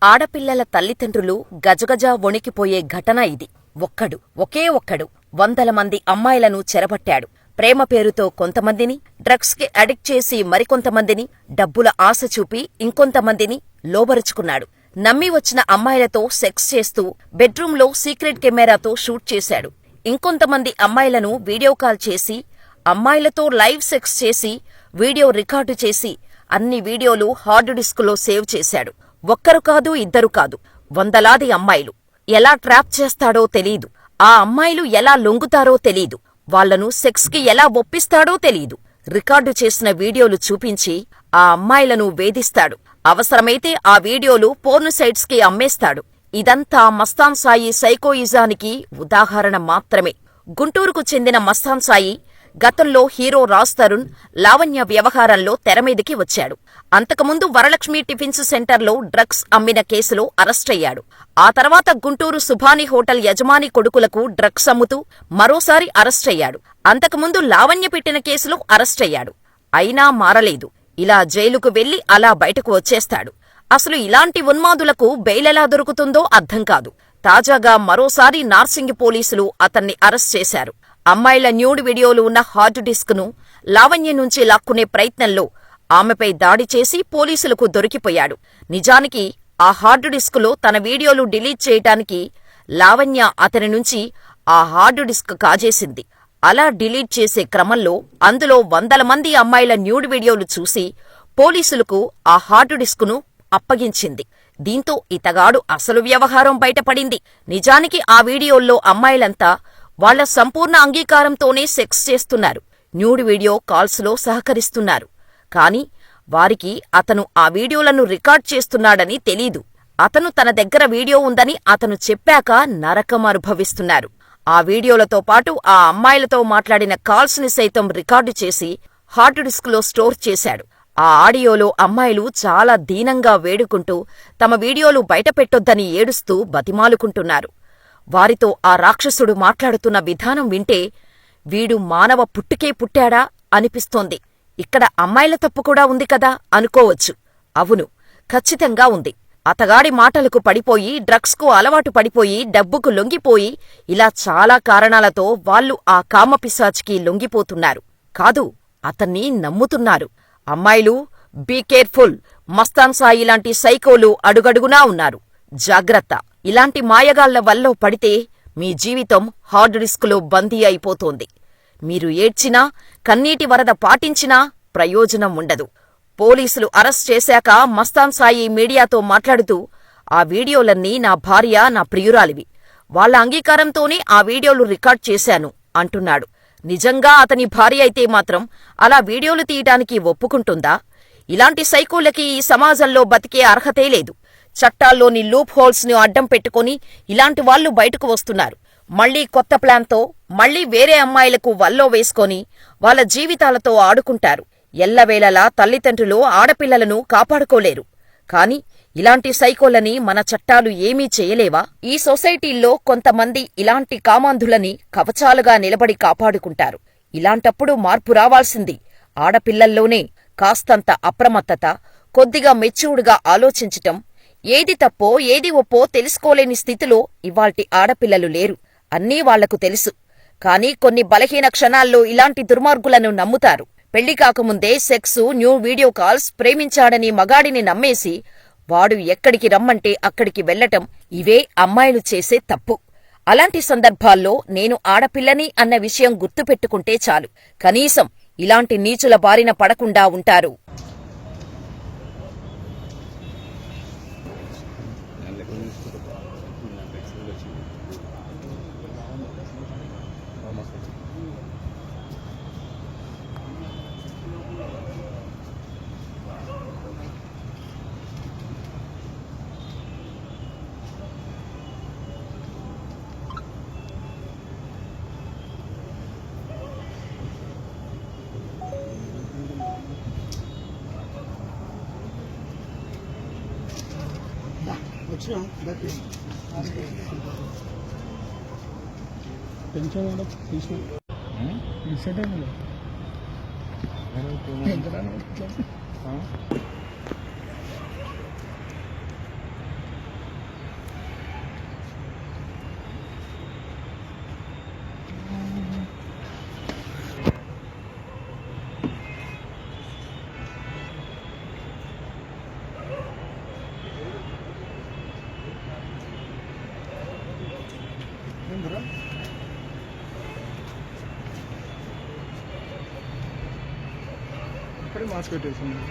ఆడపిల్లల తల్లిదండ్రులు గజగజ వణికిపోయే ఘటన ఇది. ఒకే ఒక్కడు వందల మంది అమ్మాయిలను చెరబట్టాడు. ప్రేమ పేరుతో కొంతమందిని, డ్రగ్స్ కి అడిక్ట్ చేసి మరికొంతమందిని, డబ్బుల ఆశ చూపి ఇంకొంతమందిని లోబరుచుకున్నాడు. నమ్మి వచ్చిన అమ్మాయిలతో సెక్స్ చేస్తూ బెడ్రూంలో సీక్రెట్ కెమెరాతో షూట్ చేశాడు. ఇంకొంతమంది అమ్మాయిలను వీడియో కాల్ చేసి, అమ్మాయిలతో లైవ్ సెక్స్ చేసి, వీడియో రికార్డు చేసి అన్ని వీడియోలు హార్డ్ డిస్కులో సేవ్ చేశాడు. ఒక్కరు కాదు, ఇద్దరు కాదు, వందలాది అమ్మాయిలు. ఎలా ట్రాప్ చేస్తాడో తెలీదు. ఆ అమ్మాయిలు ఎలా లొంగుతారో తెలీదు. వాళ్లను సెక్స్ కి ఎలా ఒప్పిస్తాడో తెలీదు. రికార్డు చేసిన వీడియోలు చూపించి ఆ అమ్మాయిలను వేధిస్తాడు. అవసరమైతే ఆ వీడియోలు పోర్న్ సైట్స్ కి అమ్మేస్తాడు. ఇదంతా మస్తాన్ సాయి సైకోయిజానికి ఉదాహరణ మాత్రమే. గుంటూరుకు చెందిన మస్తాన్ సాయి గతంలో హీరో రాజ్ తరుణ్, లావణ్య వ్యవహారంలో తెరమీదికి వచ్చాడు. అంతకుముందు వరలక్ష్మి టిఫిన్స్ సెంటర్లో డ్రగ్స్ అమ్మిన కేసులో అరెస్టయ్యాడు. ఆ తర్వాత గుంటూరు సుభాని హోటల్ యజమాని కొడుకులకు డ్రగ్స్ అమ్ముతూ మరోసారి అరెస్టయ్యాడు. అంతకుముందు లావణ్య పెట్టిన కేసులో అరెస్టయ్యాడు. అయినా మారలేదు. ఇలా జైలుకు వెళ్లి అలా బయటకు వచ్చేస్తాడు. అసలు ఇలాంటి ఉన్మాదులకు బెయిలెలా దొరుకుతుందో అర్థం కాదు. తాజాగా మరోసారి నార్సింగి పోలీసులు అతన్ని అరెస్ట్ చేశారు. అమ్మాయిల న్యూడ్ వీడియోలు ఉన్న హార్డ్ డిస్క్ను లావణ్య నుంచి లాక్కునే ప్రయత్నంలో ఆమెపై దాడి చేసి పోలీసులకు దొరికిపోయాడు. నిజానికి ఆ హార్డ్ డిస్కులో తన వీడియోలు డిలీట్ చేయటానికి లావణ్య అతని నుంచి ఆ హార్డ్ డిస్క్ కాజేసింది. అలా డిలీట్ చేసే క్రమంలో అందులో వందల మంది అమ్మాయిల న్యూడ్ వీడియోలు చూసి పోలీసులకు ఆ హార్డ్ డిస్కును అప్పగించింది. దీంతో ఇతగాడు అసలు వ్యవహారం బయటపడింది. నిజానికి ఆ వీడియోల్లో అమ్మాయిలంతా వాళ్ల సంపూర్ణ అంగీకారంతోనే సెక్స్ చేస్తున్నారు. న్యూడ్ వీడియో కాల్స్లో సహకరిస్తున్నారు. కాని వారికి అతను ఆ వీడియోలను రికార్డ్ చేస్తున్నాడని తెలీదు. అతను తన దగ్గర వీడియో ఉందని అతను చెప్పాక నరకం అనుభవిస్తున్నారు. ఆ వీడియోలతో పాటు ఆ అమ్మాయిలతో మాట్లాడిన కాల్స్ ని సైతం రికార్డు చేసి హార్డ్ డిస్క్లో స్టోర్ చేశాడు. ఆ ఆడియోలో అమ్మాయిలు చాలా దీనంగా వేడుకుంటూ తమ వీడియోలు బయటపెట్టొద్దని ఏడుస్తూ బతిమాలుకుంటున్నారు. వారితో ఆ రాక్షసుడు మాట్లాడుతున్న విధానం వింటే వీడు మానవ పుట్టుకే పుట్టాడా అనిపిస్తోంది. ఇక్కడ అమ్మాయిల తప్పు కూడా ఉంది కదా అనుకోవచ్చు. అవును, ఖచ్చితంగా ఉంది. అతగాడి మాటలకు పడిపోయి, డ్రగ్స్కు అలవాటు పడిపోయి, డబ్బుకు లొంగిపోయి, ఇలా చాలా కారణాలతో వాళ్లు ఆ కామపిశాచికి లొంగిపోతున్నారు. కాదు, అతన్ని నమ్ముతున్నారు. అమ్మాయిలు బీ కేర్ఫుల్. మస్తాన్ సాయి లాంటి సైకోలు అడుగడుగునా ఉన్నారు. జాగ్రత్త. ఇలాంటి మాయగాళ్ల వల్లో పడితే మీ జీవితం హార్డ్ డిస్కులో బందీ అయిపోతోంది. మీరు ఏడ్చినా, కన్నీటి వరద పాటించినా ప్రయోజనం ఉండదు. పోలీసులు అరెస్ట్ చేశాక మస్తాన్ సాయి మీడియాతో మాట్లాడుతూ, ఆ వీడియోలన్నీ నా భార్య, నా ప్రియురాలివి. వాళ్ల అంగీకారంతోనే ఆ వీడియోలు రికార్డ్ చేశాను అంటున్నాడు. నిజంగా అతని భార్య అయితే మాత్రం అలా వీడియోలు తీయటానికి ఒప్పుకుంటుందా? ఇలాంటి సైకోలకి ఈ సమాజంలో బతికే అర్హతే లేదు. చట్టాల్లోని లూప్ హోల్స్ ను అడ్డం పెట్టుకుని ఇలాంటి వాళ్లు బయటకు వస్తున్నారు. మళ్లీ కొత్త ప్లాన్తో మళ్లీ వేరే అమ్మాయిలకు వల్లో వేసుకొని వాళ్ల జీవితాలతో ఆడుకుంటారు. ఎల్లవేళలా తల్లిదండ్రులు ఆడపిల్లలను కాపాడుకోలేరు. కాని ఇలాంటి సైకోలని మన చట్టాలు ఏమీ చేయలేవా? ఈ సొసైటీల్లో కొంతమంది ఇలాంటి కామాంధులని కవచాలుగా నిలబడి కాపాడుకుంటారు. ఇలాంటప్పుడు మార్పు రావాల్సింది ఆడపిల్లల్లోనే. కాస్తంత అప్రమత్తత, కొద్దిగా మెచ్యూర్డ్గా ఆలోచించటం, ఏది తప్పో ఏది ఒప్పో తెలుసుకోలేని స్థితిలో ఇవాల్టి ఆడపిల్లలు లేరు. అన్నీ వాళ్లకు తెలుసు. కాని కొన్ని బలహీన క్షణాల్లో ఇలాంటి దుర్మార్గులను నమ్ముతారు. పెళ్లి కాకముందే సెక్సు, న్యూ వీడియో కాల్స్, ప్రేమించాడని మగాడిని నమ్మేసి వాడు ఎక్కడికి రమ్మంటే అక్కడికి వెళ్లటం, ఇవే అమ్మాయిలు చేసే తప్పు. అలాంటి సందర్భాల్లో నేను ఆడపిల్లని అన్న విషయం గుర్తుపెట్టుకుంటే చాలు. కనీసం ఇలాంటి నీచుల బారిన పడకుండా ఉంటారు. పెన్షన్ తీసుకుని అక్కడే మాస్క్ పెట్టేసింది.